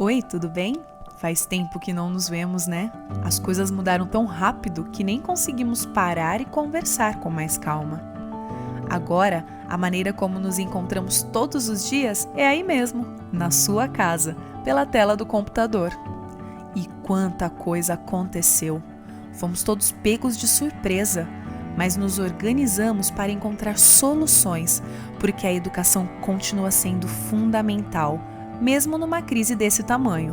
Oi, tudo bem? Faz tempo que não nos vemos, né? As coisas mudaram tão rápido que nem conseguimos parar e conversar com mais calma. Agora, a maneira como nos encontramos todos os dias é aí mesmo, na sua casa, pela tela do computador. E quanta coisa aconteceu! Fomos todos pegos de surpresa, mas nos organizamos para encontrar soluções, porque a educação continua sendo fundamental, mesmo numa crise desse tamanho.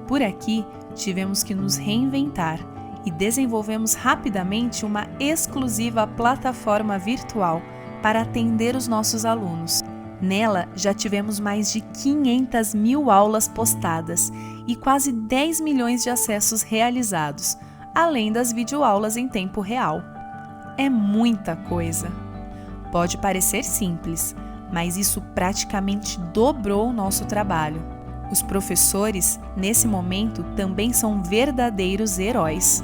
Por aqui, tivemos que nos reinventar e desenvolvemos rapidamente uma exclusiva plataforma virtual para atender os nossos alunos. Nela, já tivemos mais de 500 mil aulas postadas e quase 10 milhões de acessos realizados, além das videoaulas em tempo real. É muita coisa. Pode parecer simples, mas isso praticamente dobrou o nosso trabalho. Os professores, nesse momento, também são verdadeiros heróis.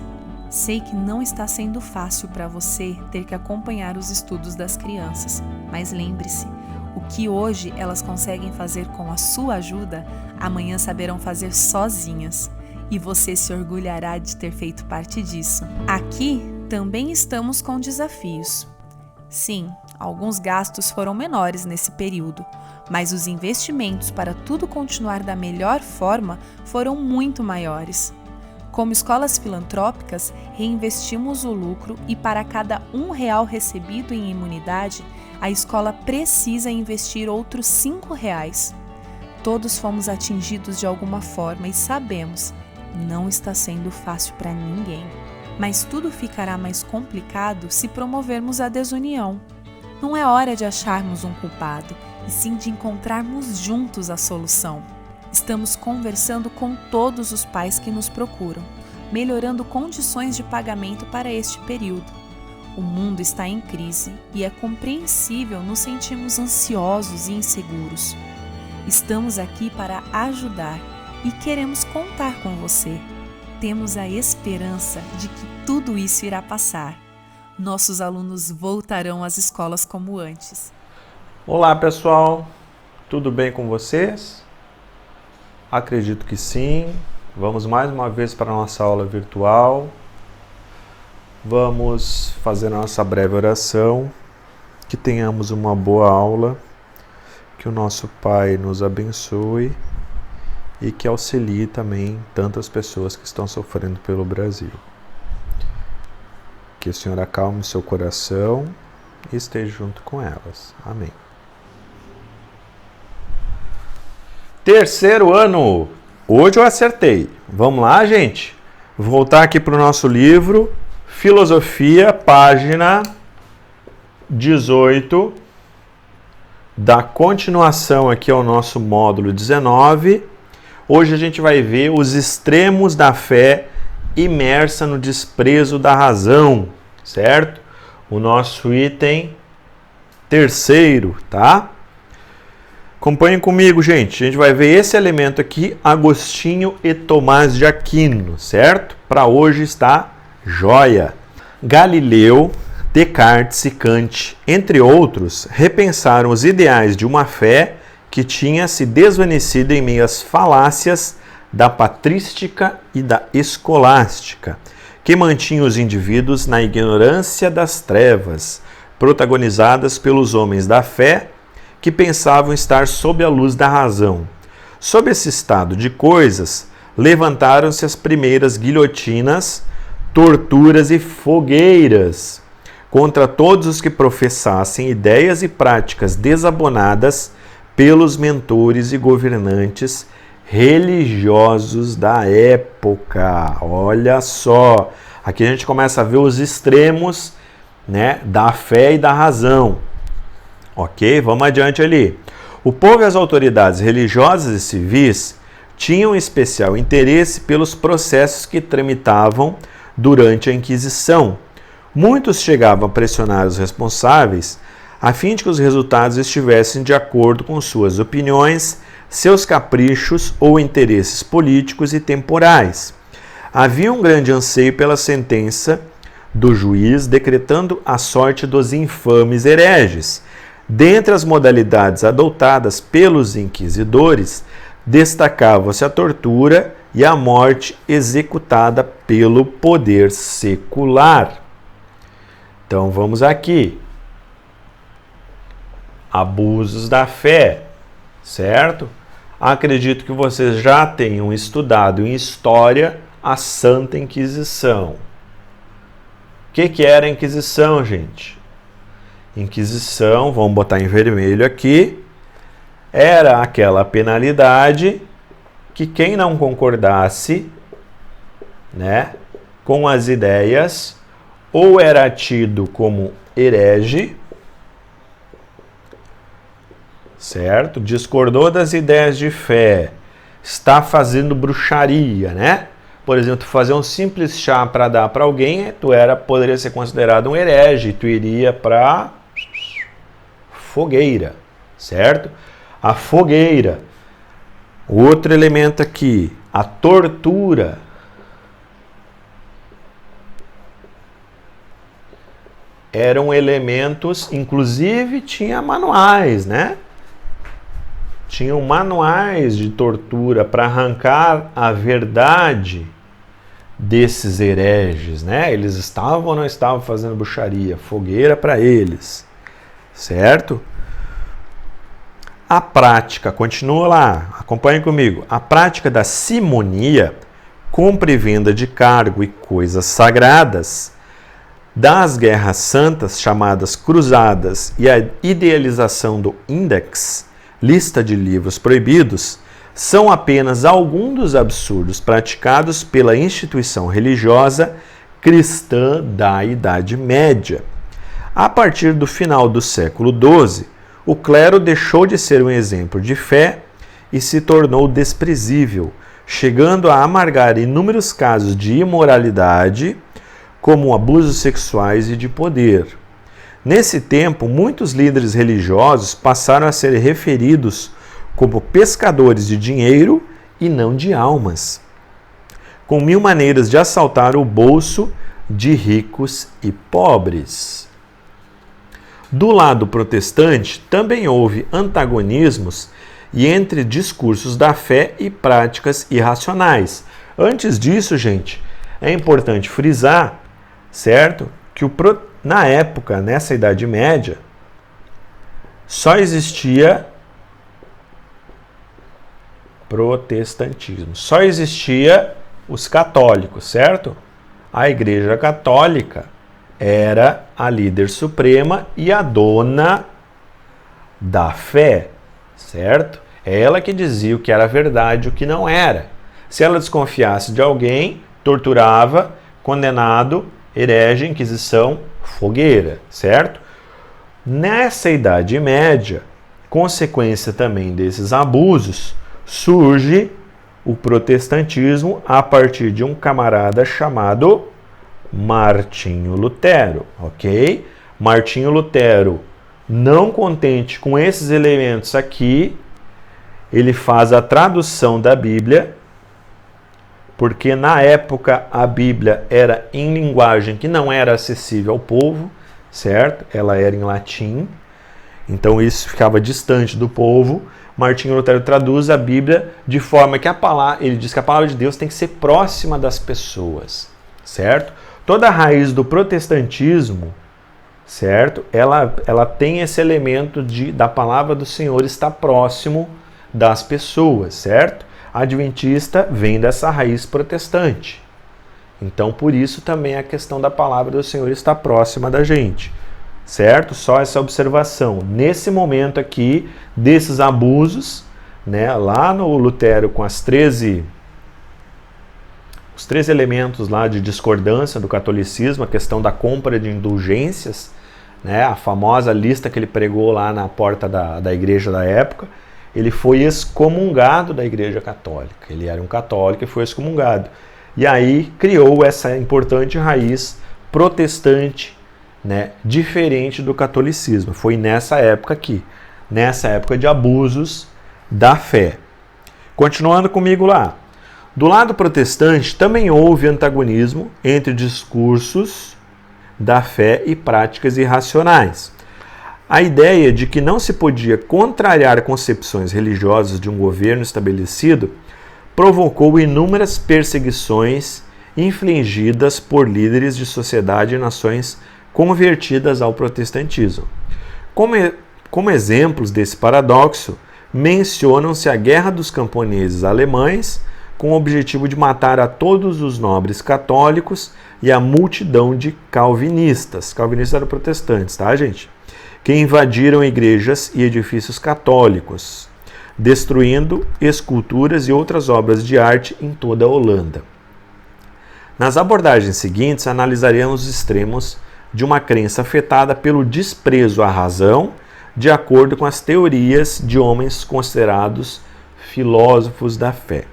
Sei que não está sendo fácil para você ter que acompanhar os estudos das crianças, mas lembre-se, o que hoje elas conseguem fazer com a sua ajuda, amanhã saberão fazer sozinhas. E você se orgulhará de ter feito parte disso. Aqui também estamos com desafios. Sim, alguns gastos foram menores nesse período, mas os investimentos para tudo continuar da melhor forma foram muito maiores. Como escolas filantrópicas, reinvestimos o lucro e para cada R$1 recebido em imunidade, a escola precisa investir outros R$5. Todos fomos atingidos de alguma forma e sabemos, não está sendo fácil para ninguém. Mas tudo ficará mais complicado se promovermos a desunião. Não é hora de acharmos um culpado, e sim de encontrarmos juntos a solução. Estamos conversando com todos os pais que nos procuram, melhorando condições de pagamento para este período. O mundo está em crise e é compreensível nos sentirmos ansiosos e inseguros. Estamos aqui para ajudar e queremos contar com você. Temos a esperança de que tudo isso irá passar. Nossos alunos voltarão às escolas como antes. Olá pessoal, tudo bem com vocês? Acredito que sim. Vamos mais uma vez para a nossa aula virtual. Vamos fazer a nossa breve oração. Que tenhamos uma boa aula, que o nosso Pai nos abençoe e que auxilie também tantas pessoas que estão sofrendo pelo Brasil. Que o Senhor acalme seu coração e esteja junto com elas. Amém. Terceiro ano. Hoje eu acertei. Vamos lá, gente? Vou voltar aqui para o nosso livro, Filosofia, página 18, da continuação aqui ao nosso módulo 19. Hoje a gente vai ver os extremos da fé imersa no desprezo da razão, certo? O nosso item terceiro, tá? Acompanhem comigo, gente. A gente vai ver esse elemento aqui, Agostinho e Tomás de Aquino, certo? Para hoje está joia. Galileu, Descartes e Kant, entre outros, repensaram os ideais de uma fé que tinha se desvanecido em meio às falácias da patrística e da escolástica, que mantinham os indivíduos na ignorância das trevas, protagonizadas pelos homens da fé que pensavam estar sob a luz da razão. Sob esse estado de coisas, levantaram-se as primeiras guilhotinas, torturas e fogueiras contra todos os que professassem ideias e práticas desabonadas pelos mentores e governantes religiosos da época. Olha só, aqui a gente começa a ver os extremos, né, da fé e da razão. Ok? Vamos adiante ali. O povo e as autoridades religiosas e civis tinham especial interesse pelos processos que tramitavam durante a Inquisição. Muitos chegavam a pressionar os responsáveis a fim de que os resultados estivessem de acordo com suas opiniões, seus caprichos ou interesses políticos e temporais. Havia um grande anseio pela sentença do juiz decretando a sorte dos infames hereges. Dentre as modalidades adotadas pelos inquisidores, destacava-se a tortura e a morte executada pelo poder secular. Então vamos aqui. Abusos da fé, certo? Acredito que vocês já tenham estudado em história a Santa Inquisição. O que era a Inquisição, gente? Inquisição, vamos botar em vermelho aqui, era aquela penalidade que quem não concordasse, né, com as ideias, ou era tido como herege, certo? Discordou das ideias de fé, está fazendo bruxaria, né? Por exemplo, fazer um simples chá para dar para alguém, poderia ser considerado um herege, tu iria para fogueira, certo? A fogueira. Outro elemento aqui, a tortura. Eram elementos, inclusive tinha manuais, né? Tinham manuais de tortura para arrancar a verdade desses hereges, né? Eles estavam ou não estavam fazendo bruxaria? Fogueira para eles, certo? A prática, continua lá, acompanhe comigo. A prática da simonia, compra e venda de cargo e coisas sagradas, das guerras santas chamadas cruzadas e a idealização do Index, lista de livros proibidos, são apenas alguns dos absurdos praticados pela instituição religiosa cristã da Idade Média. A partir do final do século XII, o clero deixou de ser um exemplo de fé e se tornou desprezível, chegando a amargar inúmeros casos de imoralidade, como abusos sexuais e de poder. Nesse tempo, muitos líderes religiosos passaram a ser referidos como pescadores de dinheiro e não de almas, com 1000 maneiras de assaltar o bolso de ricos e pobres. Do lado protestante, também houve antagonismos entre discursos da fé e práticas irracionais. Antes disso, gente, é importante frisar, certo? Que na época, nessa Idade Média, só existia protestantismo. Só existia os católicos, certo? A Igreja Católica era a líder suprema e a dona da fé, certo? É ela que dizia o que era verdade e o que não era. Se ela desconfiasse de alguém, torturava, condenado, herege, inquisição, fogueira, certo? Nessa Idade Média, consequência também desses abusos, surge o protestantismo a partir de um camarada chamado Martinho Lutero, ok? Martinho Lutero, não contente com esses elementos aqui, ele faz a tradução da Bíblia, porque na época a Bíblia era em linguagem que não era acessível ao povo, certo? Ela era em latim, então isso ficava distante do povo. Martinho Lutero traduz a Bíblia de forma que ele diz que a palavra de Deus tem que ser próxima das pessoas, certo? Toda a raiz do protestantismo, certo? Ela tem esse elemento da palavra do Senhor estar próximo das pessoas, certo? Adventista vem dessa raiz protestante. Então, por isso também a questão da palavra do Senhor está próxima da gente, certo? Só essa observação. Nesse momento aqui, desses abusos, né, lá no Lutero com os 13 elementos lá de discordância do catolicismo, a questão da compra de indulgências, né, a famosa lista que ele pregou lá na porta da igreja da época, ele foi excomungado da Igreja Católica. Ele era um católico e foi excomungado. E aí criou essa importante raiz protestante, né, diferente do catolicismo. Foi nessa época aqui, nessa época de abusos da fé. Continuando comigo lá. Do lado protestante também houve antagonismo entre discursos da fé e práticas irracionais. A ideia de que não se podia contrariar concepções religiosas de um governo estabelecido provocou inúmeras perseguições infligidas por líderes de sociedade e nações convertidas ao protestantismo. Como exemplos desse paradoxo, mencionam-se a Guerra dos Camponeses Alemães, com o objetivo de matar a todos os nobres católicos e a multidão de calvinistas. Calvinistas eram protestantes, tá, gente? Que invadiram igrejas e edifícios católicos, destruindo esculturas e outras obras de arte em toda a Holanda. Nas abordagens seguintes, analisaremos os extremos de uma crença afetada pelo desprezo à razão, de acordo com as teorias de homens considerados filósofos da fé.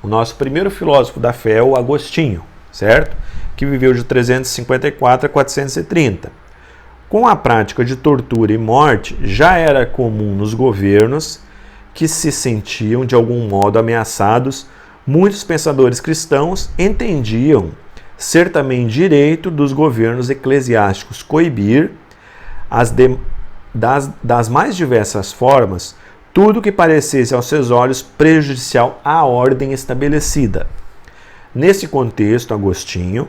O nosso primeiro filósofo da fé é o Agostinho, certo? Que viveu de 354 a 430. Com a prática de tortura e morte, já era comum nos governos que se sentiam de algum modo ameaçados. Muitos pensadores cristãos entendiam ser também direito dos governos eclesiásticos coibir das mais diversas formas tudo que parecesse aos seus olhos prejudicial à ordem estabelecida. Nesse contexto, Agostinho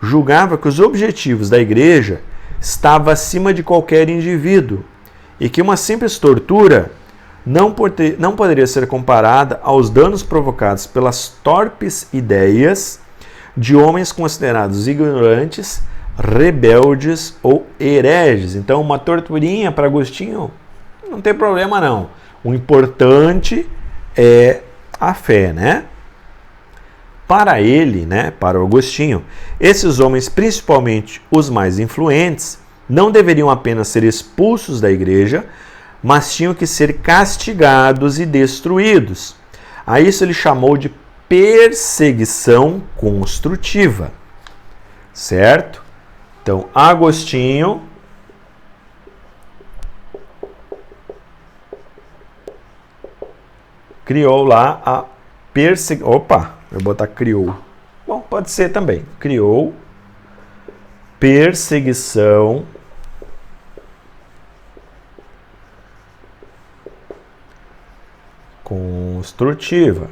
julgava que os objetivos da Igreja estavam acima de qualquer indivíduo e que uma simples tortura não poderia ser comparada aos danos provocados pelas torpes ideias de homens considerados ignorantes, rebeldes ou hereges. Então, uma torturinha para Agostinho não tem problema não. O importante é a fé, né? Para ele, né, para Agostinho, esses homens, principalmente os mais influentes, não deveriam apenas ser expulsos da igreja, mas tinham que ser castigados e destruídos. A isso ele chamou de perseguição construtiva, certo? Então, Agostinho criou lá a perseguição. Opa, eu vou botar criou. Bom, pode ser também. Criou perseguição construtiva.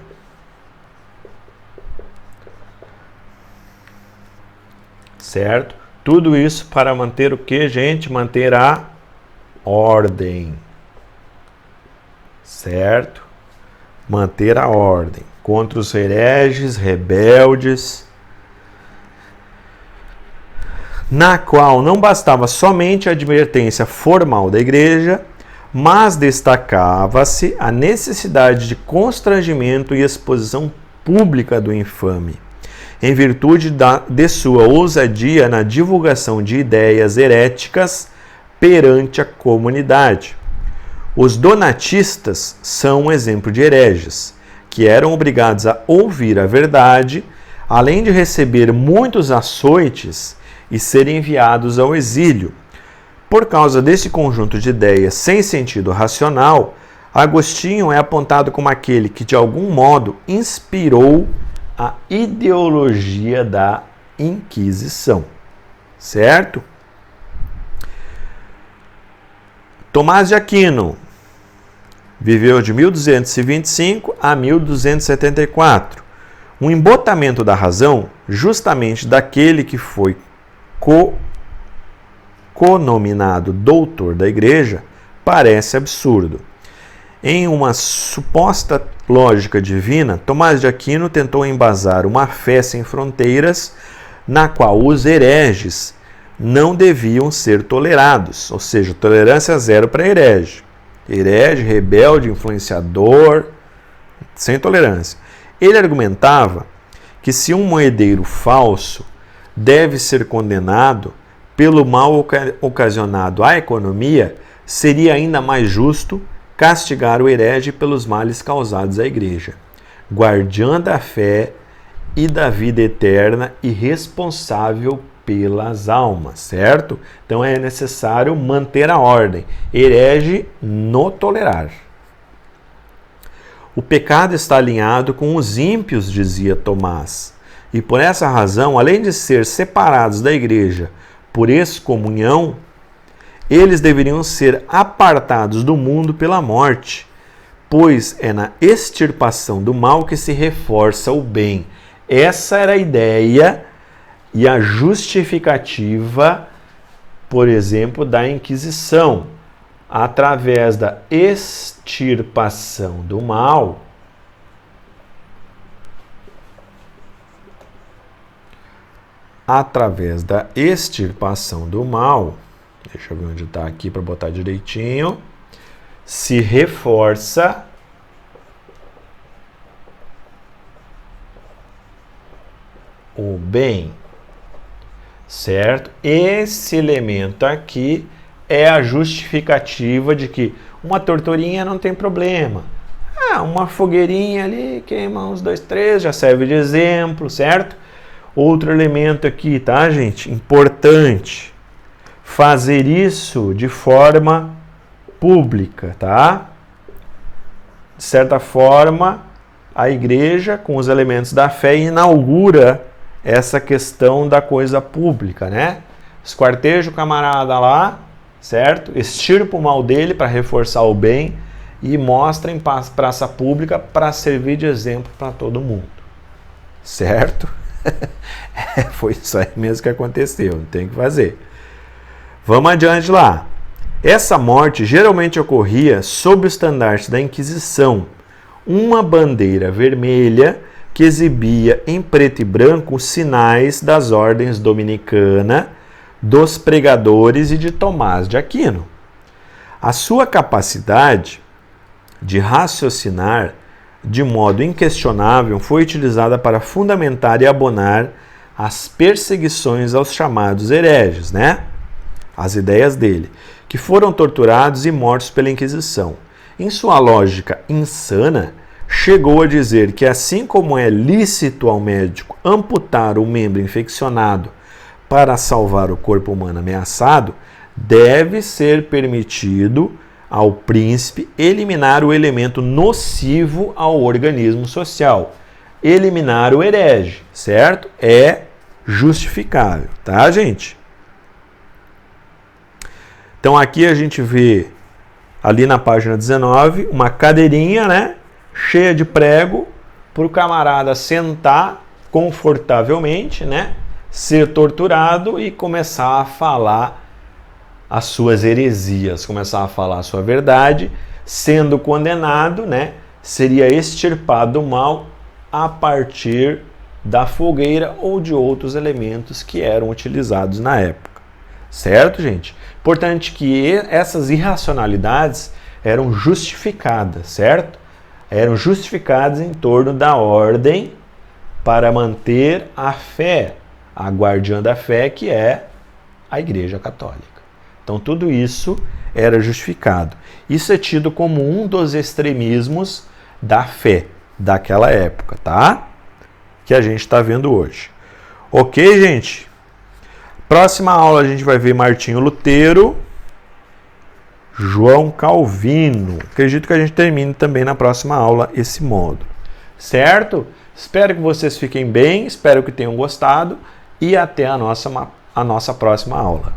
Certo? Tudo isso para manter o que, gente? Manter a ordem. Certo? Manter a ordem contra os hereges, rebeldes, na qual não bastava somente a advertência formal da igreja, mas destacava-se a necessidade de constrangimento e exposição pública do infame, em virtude de sua ousadia na divulgação de ideias heréticas perante a comunidade. Os donatistas são um exemplo de hereges, que eram obrigados a ouvir a verdade, além de receber muitos açoites e serem enviados ao exílio. Por causa desse conjunto de ideias sem sentido racional, Agostinho é apontado como aquele que, de algum modo, inspirou a ideologia da Inquisição. Certo? Tomás de Aquino viveu de 1225 a 1274. Um embotamento da razão, justamente daquele que foi conominado doutor da igreja, parece absurdo. Em uma suposta lógica divina, Tomás de Aquino tentou embasar uma fé sem fronteiras, na qual os hereges não deviam ser tolerados, ou seja, tolerância zero para herege. Herege, rebelde, influenciador, sem tolerância. Ele argumentava que se um moedeiro falso deve ser condenado pelo mal ocasionado à economia, seria ainda mais justo castigar o herege pelos males causados à igreja, guardiã da fé e da vida eterna e responsável pelas almas, certo? Então é necessário manter a ordem. Herege no tolerar. O pecado está alinhado com os ímpios, dizia Tomás, e por essa razão, além de ser separados da igreja por excomunhão, eles deveriam ser apartados do mundo pela morte, pois é na extirpação do mal que se reforça o bem. Essa era a ideia e a justificativa, por exemplo, da Inquisição. Através da extirpação do mal, deixa eu ver onde está aqui para botar direitinho, se reforça o bem, certo? Esse elemento aqui é a justificativa de que uma torturinha não tem problema. Uma fogueirinha ali, queima uns 2, 3, já serve de exemplo, certo? Outro elemento aqui, tá, gente? Importante. Fazer isso de forma pública, tá? De certa forma, a igreja, com os elementos da fé, inaugura essa questão da coisa pública, né? Esquarteja o camarada lá, certo? Extirpa o mal dele para reforçar o bem e mostra em praça pública para servir de exemplo para todo mundo, certo? Foi isso aí mesmo que aconteceu, não tem o que fazer. Vamos adiante lá. Essa morte geralmente ocorria sob o estandarte da Inquisição, uma bandeira vermelha que exibia em preto e branco os sinais das ordens dominicana, dos pregadores e de Tomás de Aquino. A sua capacidade de raciocinar de modo inquestionável foi utilizada para fundamentar e abonar as perseguições aos chamados hereges, né? As ideias dele, que foram torturados e mortos pela Inquisição. Em sua lógica insana, chegou a dizer que assim como é lícito ao médico amputar o membro infeccionado para salvar o corpo humano ameaçado, deve ser permitido ao príncipe eliminar o elemento nocivo ao organismo social. Eliminar o herege, certo? É justificável, tá, gente? Então aqui a gente vê, ali na página 19, uma cadeirinha, né, cheia de prego, para o camarada sentar confortavelmente, né, ser torturado e começar a falar as suas heresias, começar a falar a sua verdade, sendo condenado, né, seria extirpado o mal a partir da fogueira ou de outros elementos que eram utilizados na época. Certo, gente? Importante que essas irracionalidades eram justificadas, certo? Eram justificadas em torno da ordem para manter a fé, a guardiã da fé, que é a Igreja Católica. Então, tudo isso era justificado. Isso é tido como um dos extremismos da fé daquela época, tá? Que a gente está vendo hoje. Ok, gente? Próxima aula a gente vai ver Martinho Lutero, João Calvino. Acredito que a gente termine também na próxima aula esse módulo. Certo? Espero que vocês fiquem bem, espero que tenham gostado e até a nossa próxima aula.